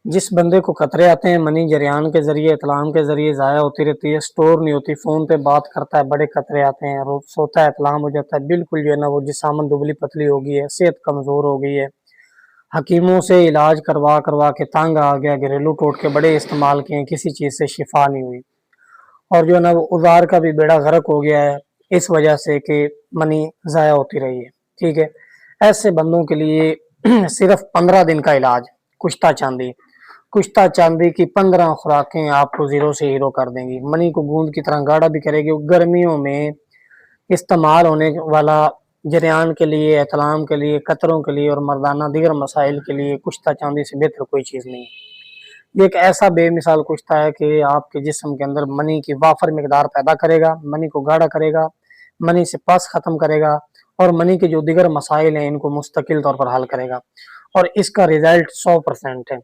جس بندے کو خطرے آتے ہیں منی جریان کے ذریعے اطلام کے ذریعے ضائع ہوتی رہتی ہے، سٹور نہیں ہوتی، فون پہ بات کرتا ہے، بڑے خطرے آتے ہیں، سوتا ہے اطلام ہو جاتا ہے، بالکل جو ہے نا وہ جسامن دبلی پتلی ہو گئی ہے، صحت کمزور ہو گئی ہے، حکیموں سے علاج کروا کروا کے تنگ آ گیا، گھریلو ٹوٹکے بڑے استعمال کیے، کسی چیز سے شفا نہیں ہوئی، اور جو ہے نا وہ ازار کا بھی بیڑا غرق ہو گیا ہے اس وجہ سے کہ منی ضائع ہوتی رہی ہے۔ ٹھیک ہے، ایسے بندوں کے لیے صرف 15 دن کا علاج کشتہ چاندی، کشتہ چاندی کی 15 خوراکیں آپ کو زیرو سے ہیرو کر دیں گی، منی کو گوند کی طرح گاڑا بھی کرے گی۔ گرمیوں میں استعمال ہونے والا جریان کے لیے، احتلام کے لیے، قطروں کے لیے اور مردانہ دیگر مسائل کے لیے کشتہ چاندی سے بہتر کوئی چیز نہیں ہے۔ یہ ایک ایسا بے مثال کشتہ ہے کہ آپ کے جسم کے اندر منی کی وافر مقدار پیدا کرے گا، منی کو گاڑا کرے گا، منی سے پس ختم کرے گا، اور منی کے جو دیگر مسائل ہیں ان کو مستقل طور پر حل کرے گا، اور اس کا ریزلٹ 100% ہے،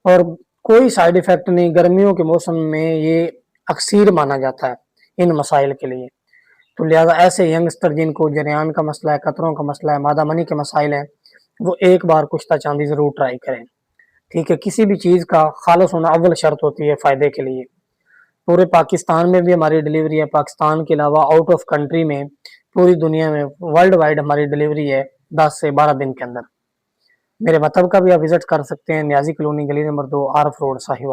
اور کوئی سائیڈ ایفیکٹ نہیں۔ گرمیوں کے موسم میں یہ اکثیر مانا جاتا ہے ان مسائل کے لیے، تو لہذا ایسے ینگسٹر جن کو جریان کا مسئلہ ہے، قطروں کا مسئلہ ہے، مادہ منی کے مسائل ہیں، وہ ایک بار کشتہ چاندی ضرور ٹرائی کریں۔ ٹھیک ہے، کسی بھی چیز کا خالص ہونا اول شرط ہوتی ہے فائدے کے لیے۔ پورے پاکستان میں بھی ہماری ڈلیوری ہے، پاکستان کے علاوہ آؤٹ آف کنٹری میں پوری دنیا میں ورلڈ وائڈ ہماری ڈلیوری ہے 10 سے 12 دن کے اندر۔ میرے مطلب کا بھی آپ وزٹ کر سکتے ہیں، نیازی کلونی گلی نمبر 2 عارف روڈ ساہیوال۔